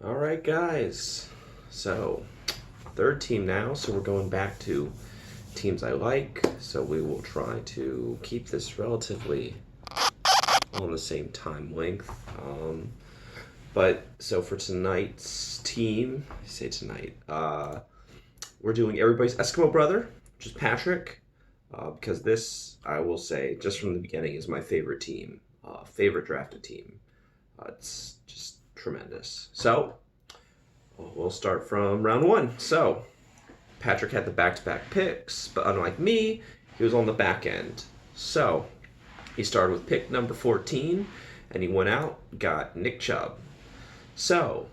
All right, guys. So, third team now. So, we're going back to teams I like. So, we will try to keep this relatively on the same time length. So for tonight's team, I say tonight, we're doing everybody's Eskimo brother, which is Patrick. Because this, I will say, just from the beginning, is my favorite team, favorite drafted team. It's just tremendous. So, we'll start from round one. So, Patrick had the back to back picks, but unlike me, he was on the back end. So, he started with pick number 14, and he went out, got Nick Chubb. So,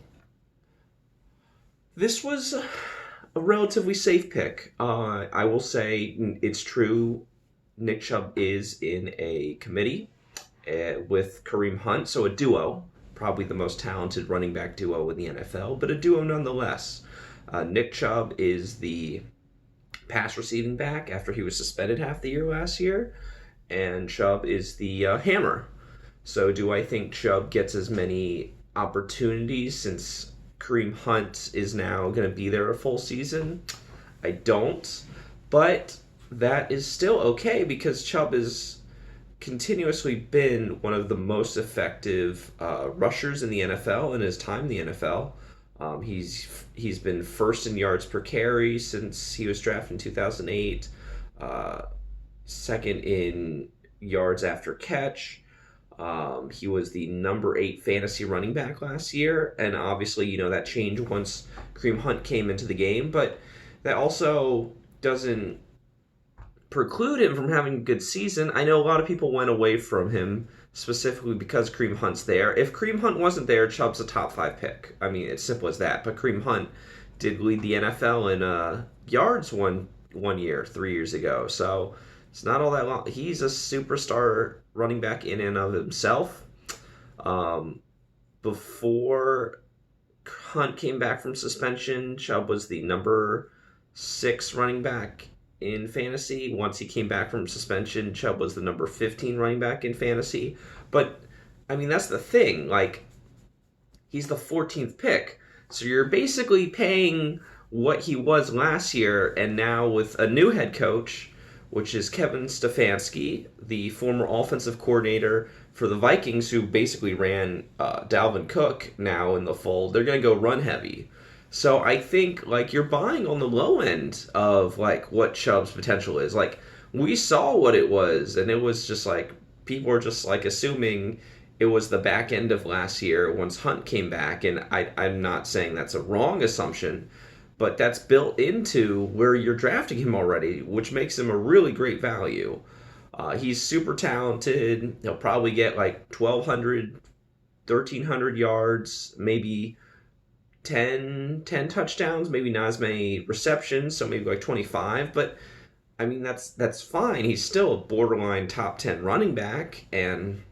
this was a relatively safe pick. I will say it's true. Nick Chubb is in a committee with Kareem Hunt, so a duo, probably the most talented running back duo in the NFL, but a duo nonetheless. Nick Chubb is the pass receiving back after he was suspended half the year last year, and Chubb is the hammer. So, do I think Chubb gets as many opportunities since Kareem Hunt is now going to be there a full season? I don't. But that is still okay because Chubb has continuously been one of the most effective rushers in the NFL in his time in the NFL. He's been first in yards per carry since he was drafted in 2008, second in yards after catch. He was the number 8 fantasy running back last year, and obviously, that changed once Kareem Hunt came into the game, but that also doesn't preclude him from having a good season. I know a lot of people went away from him specifically because Kareem Hunt's there. If Kareem Hunt wasn't there, Chubb's a top 5 pick. I mean, it's simple as that, but Kareem Hunt did lead the NFL in yards one year, 3 years ago, so it's not all that long. He's a superstar running back in and of himself. Before Hunt came back from suspension, Chubb was the number 6 running back in fantasy. Once he came back from suspension, Chubb was the number 15 running back in fantasy. But, I mean, that's the thing. Like, he's the 14th pick. So you're basically paying what he was last year, and now with a new head coach, which is Kevin Stefanski, the former offensive coordinator for the Vikings, who basically ran Dalvin Cook now in the fold. They're going to go run heavy. So I think you're buying on the low end of what Chubb's potential is. We saw what it was, and it was just people were just assuming it was the back end of last year once Hunt came back, and I'm not saying that's a wrong assumption, but that's built into where you're drafting him already, which makes him a really great value. He's super talented. He'll probably get 1,200, 1,300 yards, maybe 10 touchdowns, maybe not as many receptions, so maybe 25. But, I mean, that's fine. He's still a borderline top 10 running back. And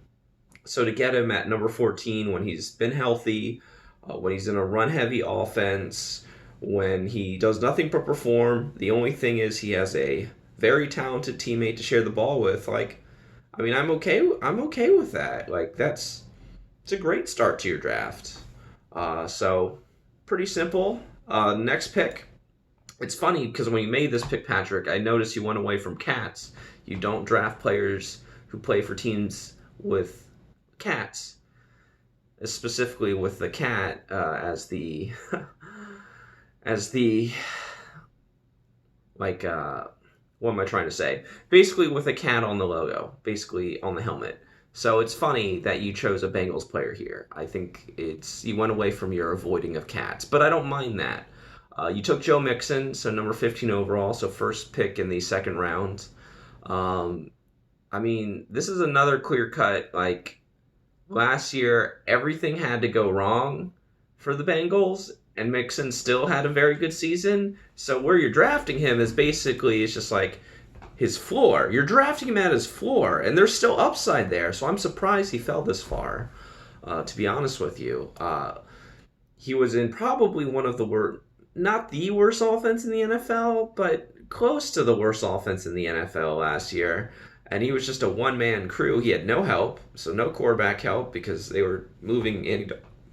so to get him at number 14 when he's been healthy, when he's in a run-heavy offense, when he does nothing but perform, the only thing is he has a very talented teammate to share the ball with. I'm okay with that. It's a great start to your draft. So pretty simple. Next pick. It's funny because when you made this pick, Patrick, I noticed you went away from cats. You don't draft players who play for teams with cats, specifically with the cat as the what am I trying to say? Basically with a cat on the logo, basically on the helmet. So it's funny that you chose a Bengals player here. I think you went away from your avoiding of cats, but I don't mind that. You took Joe Mixon, so number 15 overall, so first pick in the second round. This is another clear cut. Last year, everything had to go wrong for the Bengals, and Mixon still had a very good season. So where you're drafting him is basically, it's just his floor. You're drafting him at his floor, and there's still upside there. So I'm surprised he fell this far, to be honest with you. He was in probably one of the worst, not the worst offense in the NFL, but close to the worst offense in the NFL last year. And he was just a one-man crew. He had no help, so no quarterback help because they were moving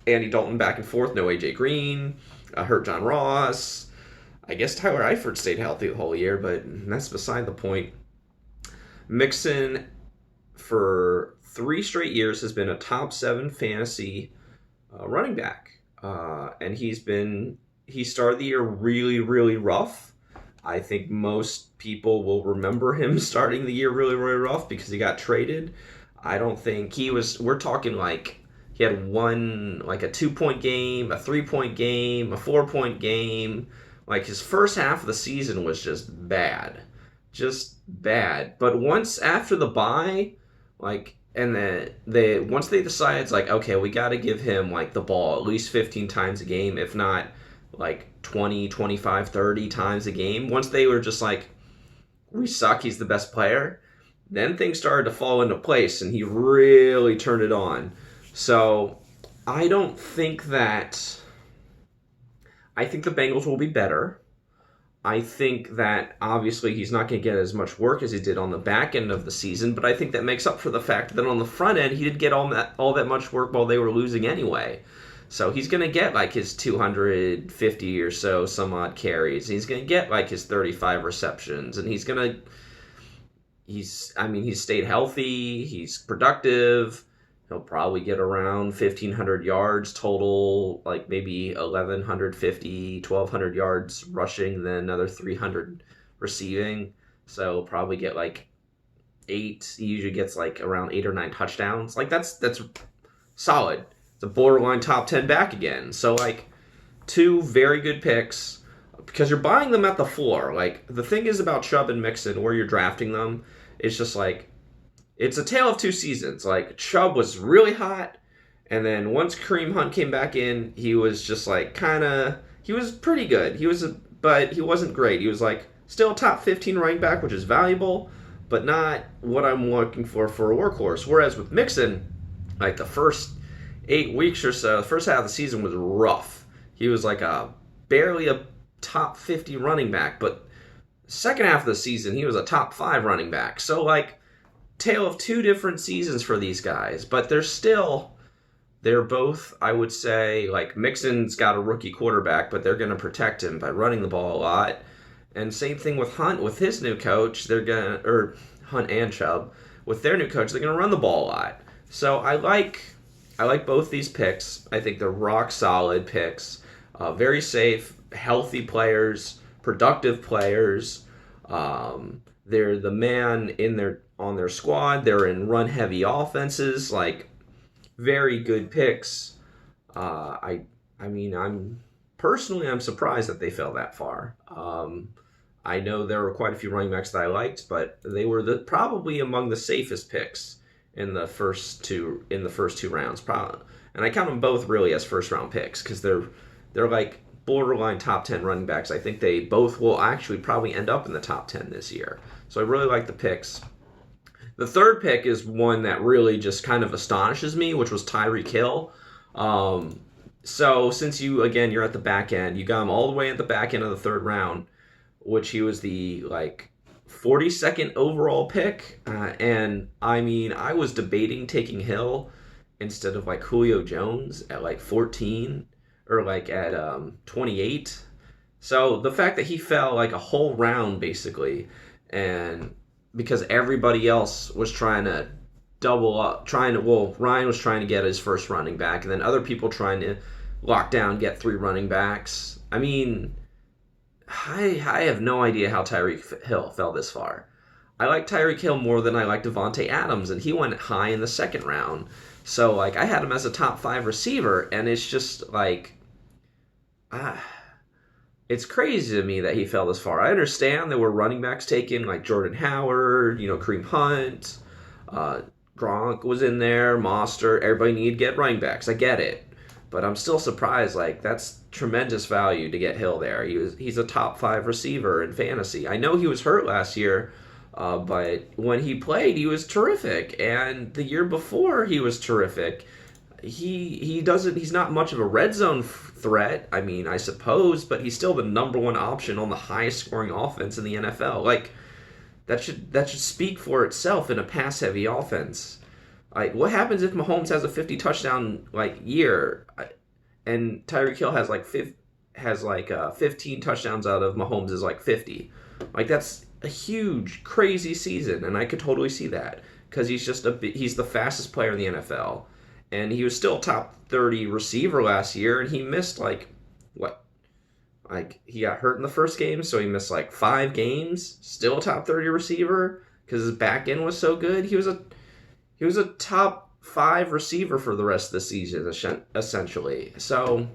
Andy Dalton back and forth, no AJ Green, hurt John Ross. I guess Tyler Eifert stayed healthy the whole year, but that's beside the point. Mixon, for 3 straight years, has been a top 7 fantasy running back. And he started the year really, really rough. I think most people will remember him starting the year really, really rough because he got traded. I don't think we're talking like he had like a 2-point game, a 3-point game, a 4-point game. Like his first half of the season was just bad. Just bad. But once after the bye, like, and then once they decided, it's like, okay, we got to give him like the ball at least 15 times a game, if not like 20, 25, 30 times a game. Once they were just like, we suck, he's the best player, then things started to fall into place and he really turned it on. So I think the Bengals will be better. I think that obviously he's not going to get as much work as he did on the back end of the season, but I think that makes up for the fact that on the front end he didn't get all that much work while they were losing anyway. So he's going to get like his 250 or so some odd carries. He's going to get like his 35 receptions, and he's stayed healthy, he's productive. He'll probably get around 1,500 yards total, like maybe 1,150, 1,200 yards rushing, then another 300 receiving. So probably get like 8. He usually gets like around 8 or 9 touchdowns. Like that's solid. It's a borderline top 10 back again. So like 2 very good picks because you're buying them at the floor. Like the thing is about Chubb and Mixon, where you're drafting them, it's just like, it's a tale of 2 seasons. Like, Chubb was really hot, and then once Kareem Hunt came back in, he was just like he was pretty good. But he wasn't great. He was like still a top 15 running back, which is valuable, but not what I'm looking for a workhorse. Whereas with Mixon, like the first 8 weeks or so, the first half of the season was rough. He was like barely a top 50 running back, but second half of the season, he was a top 5 running back. So like, tale of 2 different seasons for these guys, but they're both, I would say, like Mixon's got a rookie quarterback, but they're going to protect him by running the ball a lot. And same thing with Hunt, with his new coach, Hunt and Chubb, with their new coach, they're going to run the ball a lot. So I like both these picks. I think they're rock solid picks, very safe, healthy players, productive players. They're the man on their squad. They're in run-heavy offenses. Like, very good picks. I'm surprised that they fell that far. I know there were quite a few running backs that I liked, but they were probably among the safest picks in the first two rounds. And I count them both really as first-round picks because they're like borderline top 10 running backs. I think they both will actually probably end up in the top 10 this year. So I really like the picks. The third pick is one that really just kind of astonishes me, which was Tyreek Hill. So since you're at the back end, you got him all the way at the back end of the 3rd round, which he was the like 42nd overall pick. And I was debating taking Hill instead of like Julio Jones at like 14 or like at 28. So the fact that he fell like a whole round basically, and because everybody else was trying to double up, Ryan was trying to get his first running back, and then other people trying to lock down, get 3 running backs. I have no idea how Tyreek Hill fell this far. I like Tyreek Hill more than I like Devontae Adams, and he went high in the 2nd round. So, like, I had him as a top 5 receiver, and it's just, like, it's crazy to me that he fell this far. I understand there were running backs taken, like Jordan Howard, Kareem Hunt, Gronk was in there, Mostert. Everybody needed to get running backs. I get it. But I'm still surprised. Like, that's tremendous value to get Hill there. He's a top 5 receiver in fantasy. I know he was hurt last year, but when he played, he was terrific. And the year before, he was terrific. He's not much of a red zone threat, I suppose, but he's still the number 1 option on the highest scoring offense in the NFL. Like, that should speak for itself in a pass heavy offense. Like, what happens if Mahomes has a 50 touchdown like year, and Tyreek Hill has like 15 touchdowns out of Mahomes is like 50? Like, that's a huge, crazy season, and I could totally see that because he's the fastest player in the NFL, and he was still top 30 receiver last year, and he missed what like he got hurt in the first game, so he missed like 5 games. Still a top 30 receiver because his back end was so good. He was a top 5 receiver for the rest of the season, essentially. So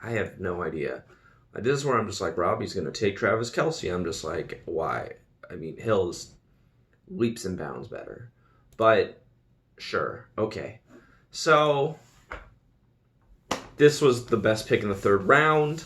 I have no idea. This is where I'm just like, Robbie's going to take Travis Kelce. I'm just like, why? I mean, Hill's leaps and bounds better. But sure, okay. So this was the best pick in the 3rd round.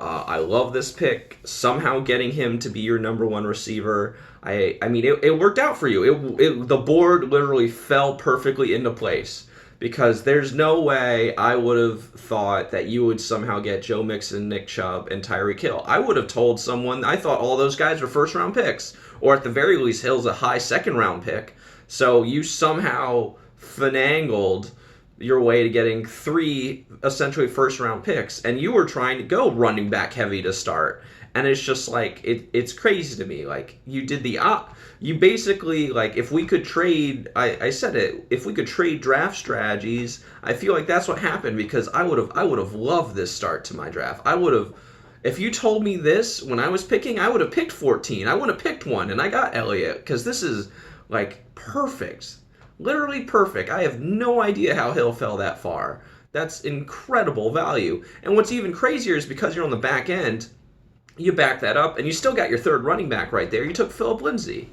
I love this pick. Somehow getting him to be your number 1 receiver. I mean, it worked out for you. The board literally fell perfectly into place because there's no way I would have thought that you would somehow get Joe Mixon, Nick Chubb, and Tyreek Hill. I would have told someone I thought all those guys were first-round picks, or at the very least, Hill's a high second-round pick. So you somehow finagled your way to getting 3 essentially first-round picks, and you were trying to go running back heavy to start. And it's just like, it's crazy to me. Like, you did you basically, like, if we could trade, I said it, if we could trade draft strategies, I feel like that's what happened, because I would have loved this start to my draft. If you told me this when I was picking, I would have picked 14. I would have picked 1, and I got Elliott, because this is, like, perfect. Literally perfect. I have no idea how Hill fell that far. That's incredible value. And what's even crazier is because you're on the back end, you back that up, and you still got your 3rd running back right there. You took Phillip Lindsay.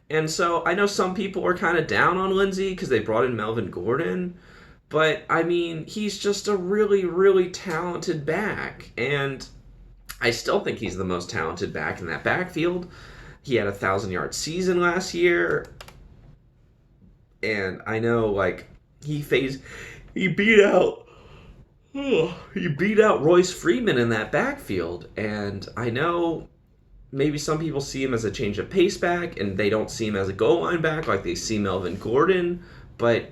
And so I know some people are kind of down on Lindsay because they brought in Melvin Gordon. But, I mean, he's just a really, really talented back. And I still think he's the most talented back in that backfield. He had a 1,000-yard season last year. And I know, like, he beat out Royce Freeman in that backfield. And I know maybe some people see him as a change of pace back, and they don't see him as a goal line back like they see Melvin Gordon. But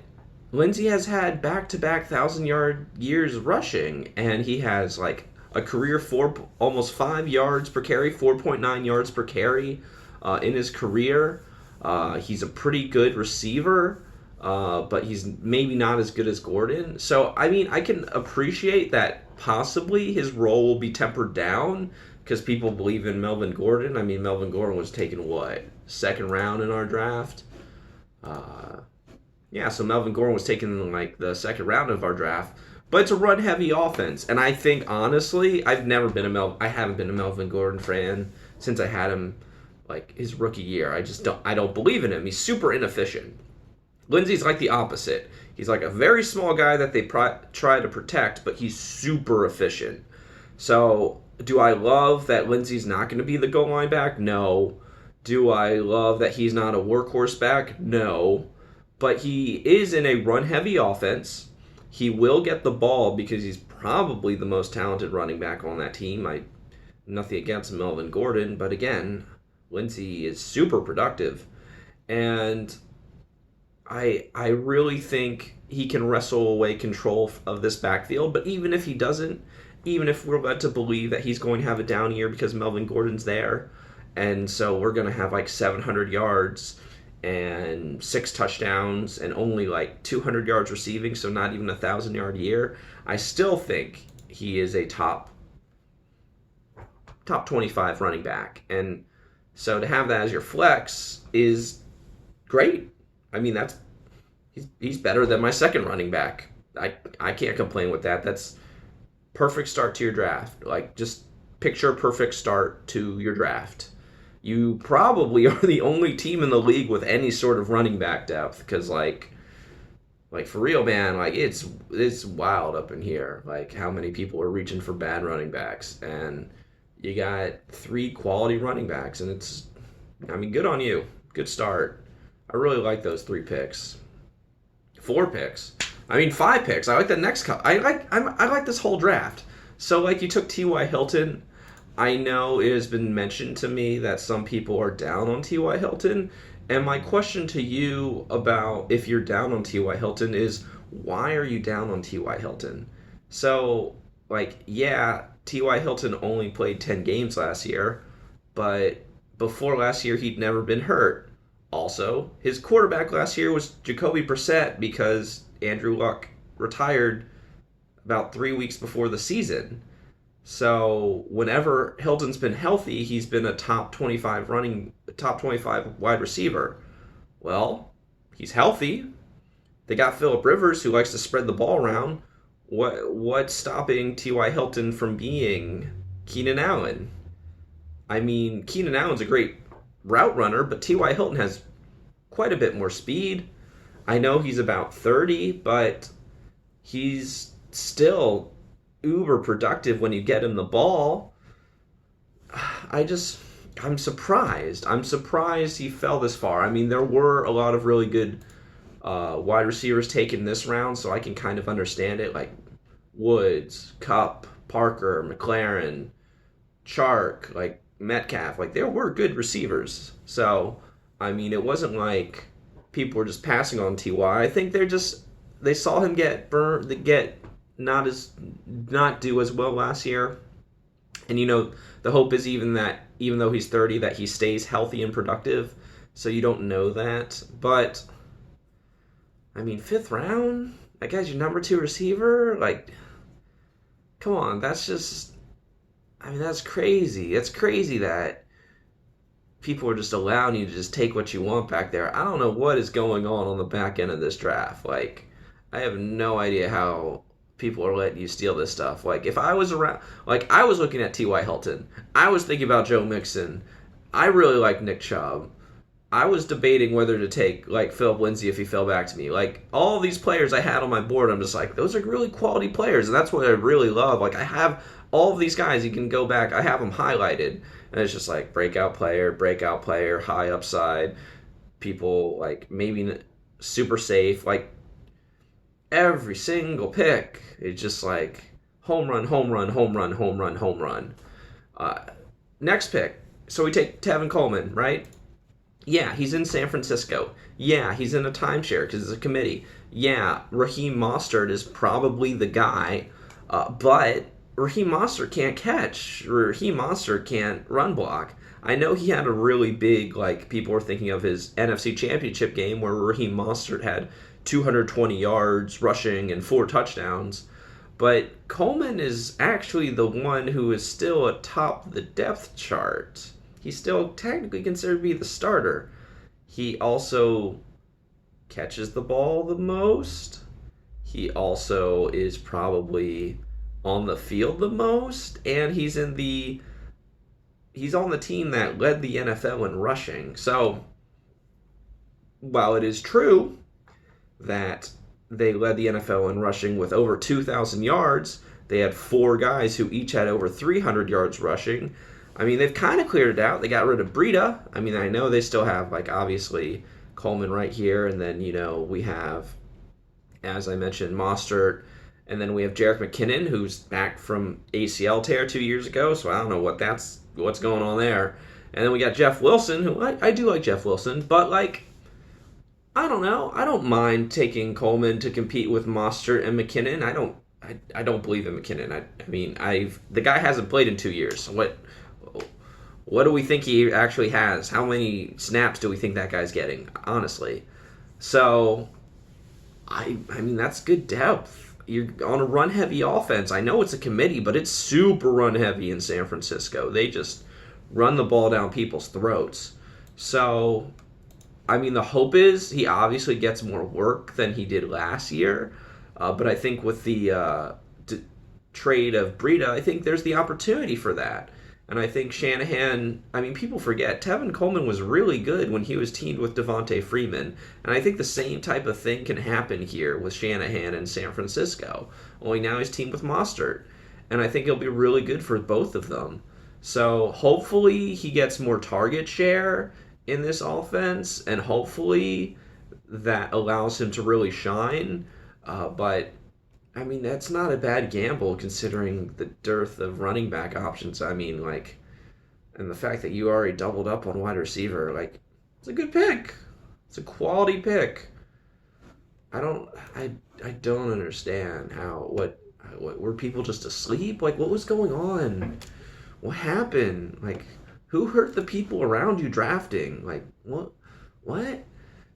Lindsey has had back-to-back 1,000-yard years rushing, and he has, like, a career almost 5 yards per carry, 4.9 yards per carry in his career. He's a pretty good receiver, but he's maybe not as good as Gordon. So, I mean, I can appreciate that possibly his role will be tempered down because people believe in Melvin Gordon. I mean, Melvin Gordon was taken, 2nd round in our draft? So Melvin Gordon was taken in, like, the 2nd round of our draft. But it's a run-heavy offense. And I think, honestly, I haven't been a Melvin Gordon fan since I had him, like, his rookie year. I don't believe in him. He's super inefficient. Lindsey's like the opposite. He's like a very small guy that they try to protect, but he's super efficient. So, do I love that Lindsey's not going to be the goal line back? No. Do I love that he's not a workhorse back? No. But he is in a run-heavy offense. He will get the ball because he's probably the most talented running back on that team. Nothing against Melvin Gordon, but again, Lindsey is super productive. And I really think he can wrestle away control of this backfield. But even if he doesn't, even if we're led to believe that he's going to have a down year because Melvin Gordon's there, and so we're going to have like 700 yards and 6 touchdowns and only like 200 yards receiving, so not even a 1,000-yard year, I still think he is a top 25 running back. And so to have that as your flex is great. I mean, he's better than my 2nd running back. I can't complain with that. That's perfect start to your draft. Like, just picture a perfect start to your draft. You probably are the only team in the league with any sort of running back depth, because like for real, man, like it's wild up in here. Like, how many people are reaching for bad running backs, and you got 3 quality running backs, and I mean, good on you. Good start. I really like those 3 picks. 4 picks. I mean, 5 picks. I like the next couple. I like this whole draft. So, like, you took T.Y. Hilton. I know it has been mentioned to me that some people are down on T.Y. Hilton. And my question to you about if you're down on T.Y. Hilton is why are you down on T.Y. Hilton? So, like, yeah, T.Y. Hilton only played 10 games last year, but before last year, he'd never been hurt. Also, his quarterback last year was Jacoby Brissett because Andrew Luck retired about 3 weeks before the season. So whenever Hilton's been healthy, he's been a top 25 wide receiver. Well, he's healthy. They got Philip Rivers who likes to spread the ball around. What's stopping T.Y. Hilton from being Keenan Allen? I mean, Keenan Allen's a great route runner, but T.Y. Hilton has quite a bit more speed. I know he's about 30, but he's still uber productive when you get him the ball. I just I'm surprised. I'm surprised he fell this far. I mean, there were a lot of really good wide receivers taken this round, so I can kind of understand it. Like Woods, Cup, Parker, McLaren, Chark, like Metcalf. Like there were good receivers. So I mean, it wasn't like people were just passing on Ty. I think they saw him get burned, get not do as well last year, and the hope is even though he's 30 that he stays healthy and productive. So you don't know that, but I mean, fifth round, that guy's your number two receiver. Like, come on, that's just. I mean, that's crazy. It's crazy that people are just allowing you to just take what you want back there. I don't know what is going on the back end of this draft. Like, I have no idea how people are letting you steal this stuff. Like, if I was around, like, I was looking at T.Y. Hilton. I was thinking about Joe Mixon. I really like Nick Chubb. I was debating whether to take, like, Philip Lindsay if he fell back to me. Like, all these players I had on my board, I'm just like, those are really quality players, and that's what I really love. Like, I have all of these guys, you can go back, I have them highlighted, and it's just like breakout player, high upside, people, like, maybe super safe, like, every single pick, it's just like home run, home run, home run, home run, home run. Uh, Next pick, so we take Tevin Coleman, right? Yeah, he's in San Francisco. Yeah, he's in a timeshare because it's a committee. Yeah, Raheem Mostert is probably the guy, but Raheem Mostert can't catch. Raheem Mostert can't run block. I know he had a really big, like, people were thinking of his NFC Championship game where Raheem Mostert had 220 yards rushing and 4 touchdowns. But Coleman is actually the one who is still atop the depth chart. He's still technically considered to be the starter. He also catches the ball the most. He also is probably on the field the most, and he's on the team that led the NFL in rushing. So, while it is true that they led the NFL in rushing with over 2,000 yards, they had 4 guys who each had over 300 yards rushing. I mean, they've kind of cleared it out. They got rid of Breida. I mean, I know they still have, like, obviously Coleman right here, and then, we have, as I mentioned, Mostert, and then we have Jerick McKinnon, who's back from ACL tear 2 years ago, so I don't know what's going on there. And then we got Jeff Wilson, who I do like Jeff Wilson, but, like, I don't know. I don't mind taking Coleman to compete with Mostert and McKinnon. I don't believe in McKinnon. I mean, the guy hasn't played in 2 years. What do we think he actually has? How many snaps do we think that guy's getting? Honestly, so I mean that's good depth. You're on a run heavy offense. I know it's a committee, but it's super run heavy in San Francisco. They just run the ball down people's throats. So, I mean, the hope is he obviously gets more work than he did last year. But I think with the trade of Breida, I think there's the opportunity for that. And I think Shanahan, I mean, people forget, Tevin Coleman was really good when he was teamed with Devontae Freeman. And I think the same type of thing can happen here with Shanahan in San Francisco. Only now he's teamed with Mostert. And I think it'll be really good for both of them. So hopefully he gets more target share in this offense, and hopefully that allows him to really shine. But I mean, that's not a bad gamble considering the dearth of running back options. I mean, like, and the fact that you already doubled up on wide receiver, like, it's a good pick. It's a quality pick. I don't I I don't understand how what were people just asleep? Like what was going on? What happened? Like who hurt the people around you drafting? Like what?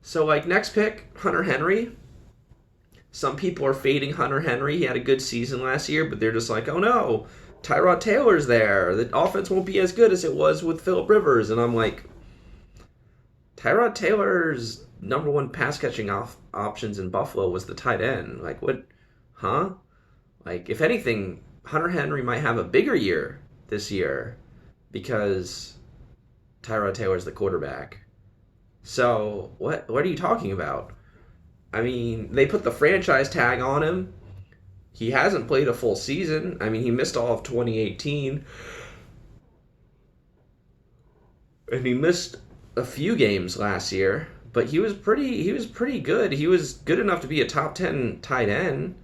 So like next pick, Hunter Henry. Some people are fading Hunter Henry. He had a good season last year, but they're just like, "Oh no, Tyrod Taylor's there. The offense won't be as good as it was with Phillip Rivers." And I'm like, Tyrod Taylor's number one pass catching options in Buffalo was the tight end. Like, what? Huh? Like, if anything, Hunter Henry might have a bigger year this year because Tyrod Taylor's the quarterback. So, what are you talking about? I mean, they put the franchise tag on him. He hasn't played a full season. I mean, he missed all of 2018. And he missed a few games last year, but he was pretty good. He was good enough to be a top 10 tight end.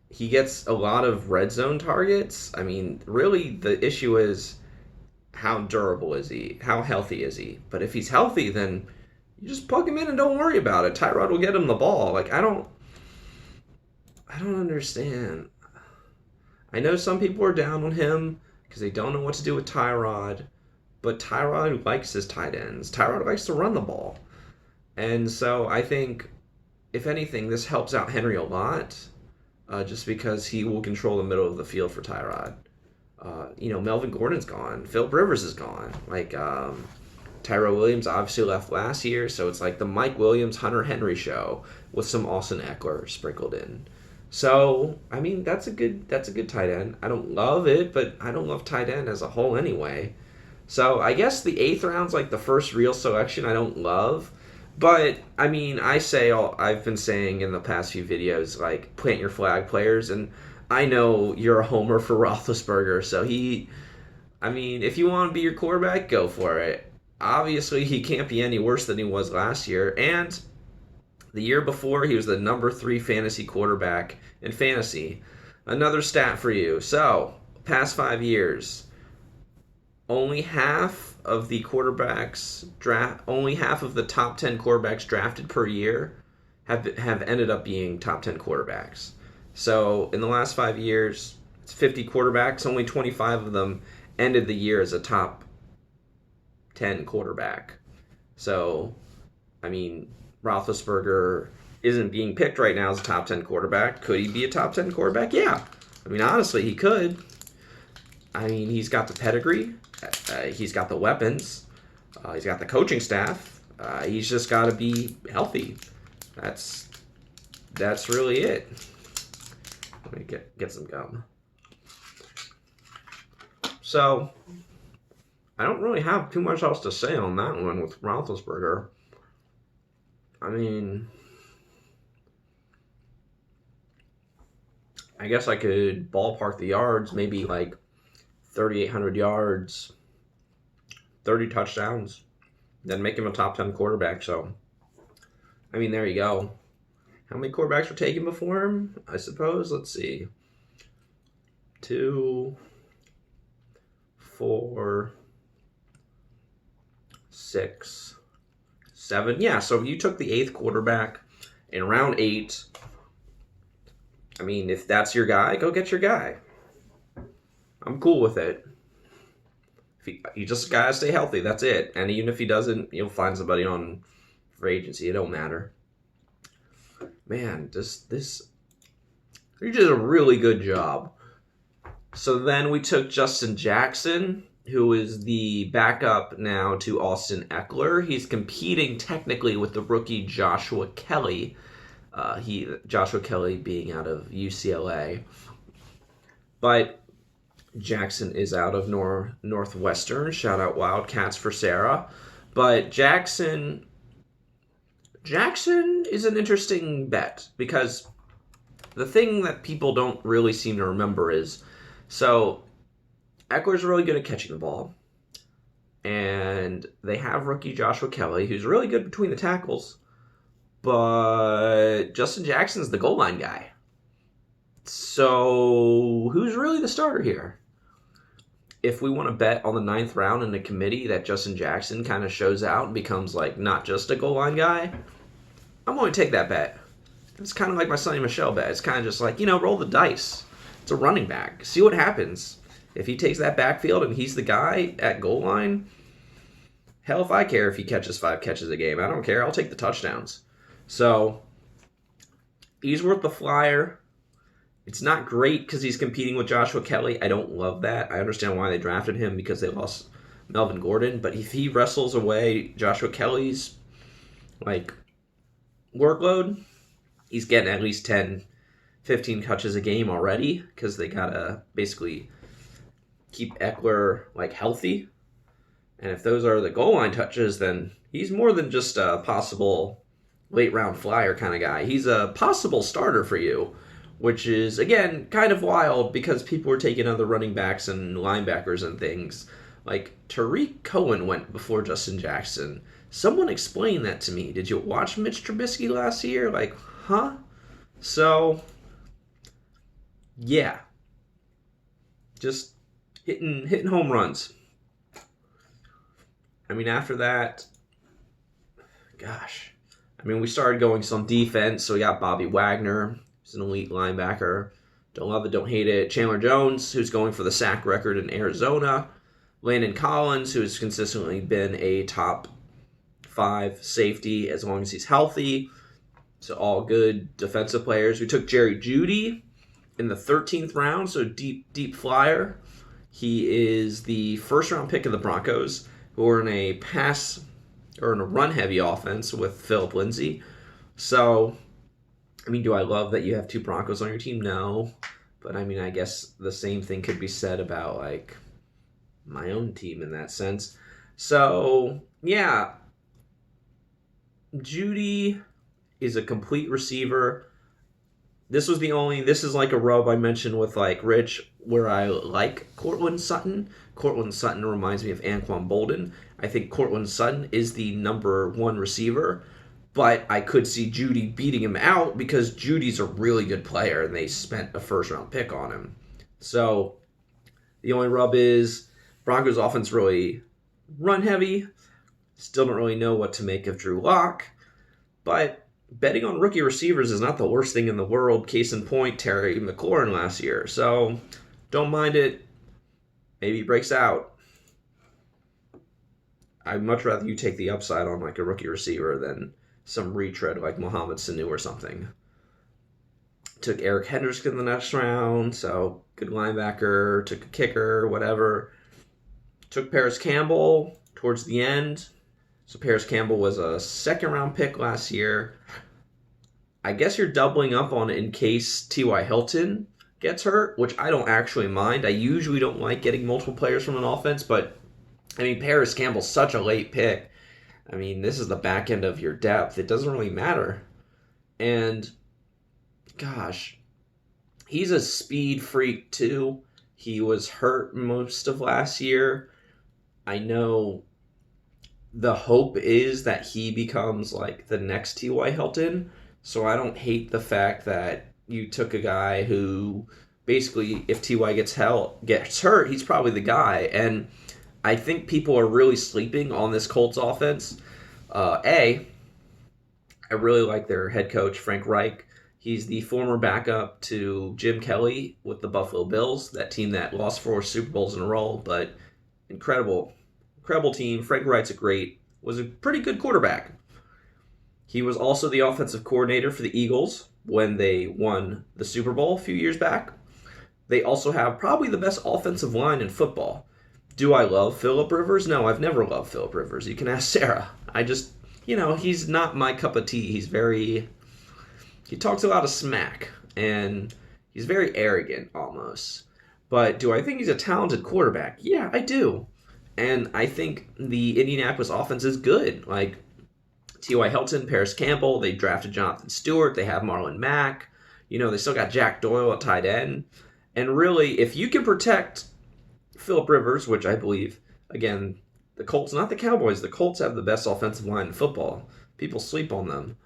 He gets a lot of red zone targets. I mean, really the issue is how durable is he? How healthy is he? But if he's healthy, then you just plug him in and don't worry about it. Tyrod will get him the ball. Like I don't understand. I know some people are down on him because they don't know what to do with Tyrod, but Tyrod likes his tight ends. Tyrod likes to run the ball. And so I think, if anything, this helps out Henry a lot, just because he will control the middle of the field for Tyrod. Melvin Gordon's gone. Philip Rivers is gone. Like, Tyrell Williams obviously left last year, so it's like the Mike Williams, Hunter Henry show with some Austin Eckler sprinkled in. So, I mean, that's a good tight end. I don't love it, but I don't love tight end as a whole anyway. So I guess the eighth round's like the first real selection I don't love. But I mean, I've been saying in the past few videos, like, plant your flag players, and I know you're a homer for Roethlisberger, so I mean, if you want to be your quarterback, go for it. Obviously, he can't be any worse than he was last year, and the year before, he was the number 3 fantasy quarterback in fantasy. Another stat for you. So, past 5 years, only half of the only half of the top 10 quarterbacks drafted per year have ended up being top 10 quarterbacks. So in the last 5 years, it's 50 quarterbacks. Only 25 of them ended the year as a top 10 quarterback. So, I mean, Roethlisberger isn't being picked right now as a top 10 quarterback. Could he be a top 10 quarterback? Yeah. I mean, honestly, he could. I mean, he's got the pedigree. He's got the weapons. He's got the coaching staff. He's just got to be healthy. That's really it. Let me get some gum. So, I don't really have too much else to say on that one with Roethlisberger. I mean, I guess I could ballpark the yards, maybe like 3,800 yards, 30 touchdowns, then make him a top 10 quarterback. So, I mean, there you go. How many quarterbacks were taken before him? I suppose. Let's see. 2, 4, 6, 7. Yeah, so you took the 8th quarterback in round 8. I mean, if that's your guy, go get your guy. I'm cool with it. He just gotta stay healthy. That's it. And even if he doesn't, you'll find somebody on free agency. It don't matter. Man, you did a really good job. So then we took Justin Jackson, who is the backup now to Austin Eckler. He's competing technically with the rookie Joshua Kelly. Joshua Kelly being out of UCLA. But Jackson is out of Northwestern. Shout out Wildcats for Sarah. But Jackson is an interesting bet because the thing that people don't really seem to remember is, so Eckler's really good at catching the ball. And they have rookie Joshua Kelly, who's really good between the tackles. But Justin Jackson's the goal line guy. So who's really the starter here? if we want to bet on the ninth round in the committee that Justin Jackson kind of shows out and becomes like not just a goal line guy, I'm going to take that bet. It's kind of like my Sonny Michel bet. It's kind of just like, roll the dice. It's a running back. See what happens. If he takes that backfield and he's the guy at goal line, hell if I care if he catches 5 catches a game. I don't care. I'll take the touchdowns. So he's worth the flyer. It's not great because he's competing with Joshua Kelly. I don't love that. I understand why they drafted him because they lost Melvin Gordon. But if he wrestles away Joshua Kelly's workload, he's getting at least 10, 15 touches a game already because they got to basically keep Eckler healthy. And if those are the goal line touches, then he's more than just a possible late round flyer kind of guy. He's a possible starter for you, which is, again, kind of wild because people were taking other running backs and linebackers and things. Like, Tariq Cohen went before Justin Jackson. Someone explain that to me. Did you watch Mitch Trubisky last year? Huh? So, yeah. Just hitting home runs. After that, we started going some defense. So we got Bobby Wagner. He's an elite linebacker. Don't love it, don't hate it. Chandler Jones, who's going for the sack record in Arizona. Landon Collins, who has consistently been a top 5 safety as long as he's healthy. So all good defensive players. We took Jerry Jeudy in the 13th round, so deep flyer. He is the first round pick of the Broncos, who are in a run-heavy offense with Philip Lindsay. So, do I love that you have 2 Broncos on your team? No. But, I guess the same thing could be said about, my own team in that sense. So, yeah. Jeudy is a complete receiver. This is like a rub I mentioned with, Rich, where I like Cortland Sutton. Cortland Sutton reminds me of Anquan Bolden. I think Cortland Sutton is the number 1 receiver, but I could see Jeudy beating him out because Judy's a really good player, and they spent a first-round pick on him. So the only rub is Broncos offense really run-heavy. Still don't really know what to make of Drew Lock, but betting on rookie receivers is not the worst thing in the world. Case in point, Terry McLaurin last year. So don't mind it. Maybe he breaks out. I'd much rather you take the upside on a rookie receiver than some retread like Mohamed Sanu or something. Took Eric Hendricks in the next round, so good linebacker. Took a kicker, whatever. Took Paris Campbell towards the end. So Paris Campbell was a second-round pick last year. I guess you're doubling up on it in case T.Y. Hilton gets hurt, which I don't actually mind. I usually don't like getting multiple players from an offense, but, Paris Campbell's such a late pick. This is the back end of your depth. It doesn't really matter. And, gosh, he's a speed freak, too. He was hurt most of last year. I know the hope is that he becomes, the next T.Y. Hilton, so I don't hate the fact that you took a guy who basically, if T.Y. gets hurt, he's probably the guy. And I think people are really sleeping on this Colts offense. I really like their head coach, Frank Reich. He's the former backup to Jim Kelly with the Buffalo Bills, that team that lost 4 Super Bowls in a row, but incredible team. Frank Reich's was a pretty good quarterback. He was also the offensive coordinator for the Eagles when they won the Super Bowl a few years back. They also have probably the best offensive line in football. Do I love Phillip Rivers? No, I've never loved Phillip Rivers. You can ask Sarah. I just, he's not my cup of tea. He talks a lot of smack, and he's very arrogant almost. But do I think he's a talented quarterback? Yeah, I do. And I think the Indianapolis offense is good. T.Y. Hilton, Paris Campbell, they drafted Jonathan Stewart, they have Marlon Mack, they still got Jack Doyle at tight end. And really, if you can protect Phillip Rivers, which I believe, again, the Colts, not the Cowboys, the Colts have the best offensive line in football. People sleep on them.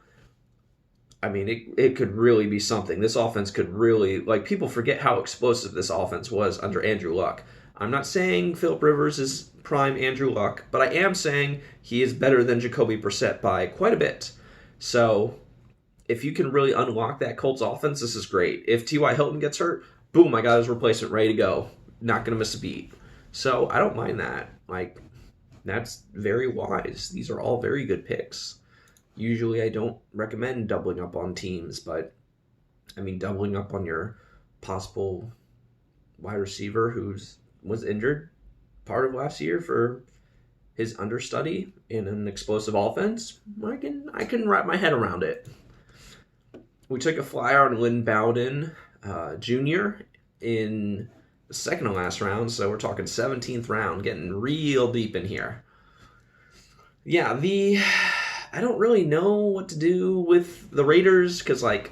It could really be something. This offense could really, people forget how explosive this offense was under Andrew Luck. I'm not saying Philip Rivers is prime Andrew Luck, but I am saying he is better than Jacoby Brissett by quite a bit. So if you can really unlock that Colts offense, this is great. If T.Y. Hilton gets hurt, boom, I got his replacement ready to go. Not going to miss a beat. So I don't mind that. Like, that's very wise. These are all very good picks. Usually I don't recommend doubling up on teams, but I mean, doubling up on your possible wide receiver was injured part of last year for his understudy in an explosive offense, I can wrap my head around it. We took a flyer on Lynn Bowden Jr. in the second to last round, so we're talking 17th round, getting real deep in here. Yeah, I don't really know what to do with the Raiders because, like,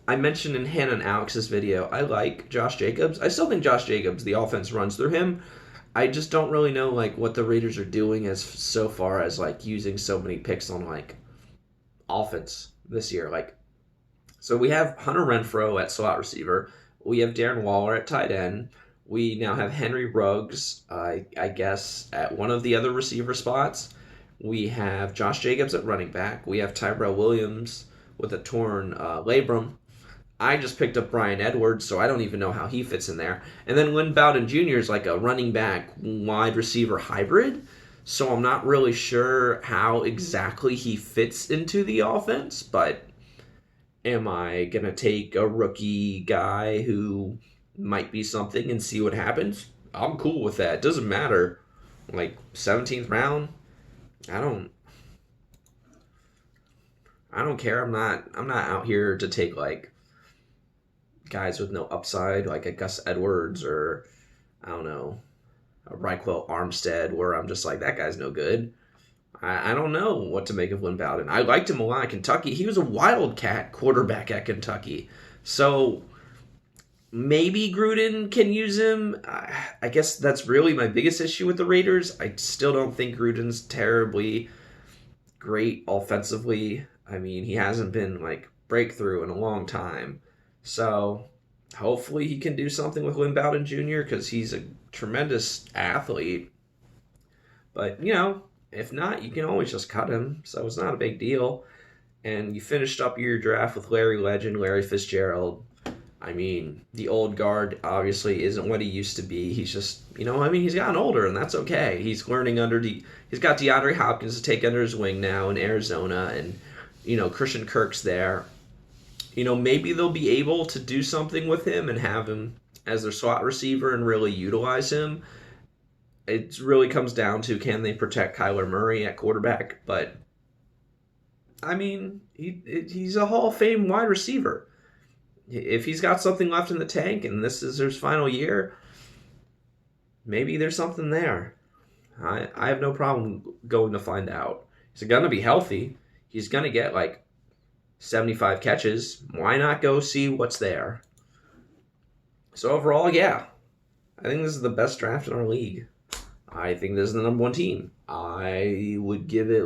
I mentioned in Hannah and Alex's video, I like Josh Jacobs. I still think Josh Jacobs, the offense runs through him. I just don't really know like what the Raiders are doing as so far as like using so many picks on like offense this year. Like, so we have Hunter Renfrow at slot receiver. We have Darren Waller at tight end. We now have Henry Ruggs, I guess, at one of the other receiver spots. We have Josh Jacobs at running back. We have Tyrell Williams with a torn labrum. I just picked up Brian Edwards, so I don't even know how he fits in there. And then Lynn Bowden Jr. is like a running back wide receiver hybrid, so I'm not really sure how exactly he fits into the offense, but am I going to take a rookie guy who might be something and see what happens? I'm cool with that. It doesn't matter. Like 17th round, I don't care. I'm not out here to take like guys with no upside, like a Gus Edwards or, I don't know, a Raquel Armstead, where I'm just like, that guy's no good. I don't know what to make of Lynn Bowden. I liked him a lot at Kentucky. He was a Wildcat quarterback at Kentucky. So maybe Gruden can use him. I guess that's really my biggest issue with the Raiders. I still don't think Gruden's terribly great offensively. I mean, he hasn't been like breakthrough in a long time. So hopefully he can do something with Lynn Bowden Jr. because he's a tremendous athlete. But, you know, if not, you can always just cut him. So it's not a big deal. And you finished up your draft with Larry Legend, Larry Fitzgerald. I mean, the old guard obviously isn't what he used to be. He's just, he's gotten older, and that's okay. He's learning he's got DeAndre Hopkins to take under his wing now in Arizona, and, Christian Kirk's there. Maybe they'll be able to do something with him and have him as their slot receiver and really utilize him. It really comes down to, can they protect Kyler Murray at quarterback? But, I mean, he's a Hall of Fame wide receiver. If he's got something left in the tank and this is his final year, maybe there's something there. I have no problem going to find out. He's going to be healthy. He's going to get like 75 catches. Why not go see what's there? So overall, yeah, I think this is the best draft in our league. I think this is the number one team. I would give it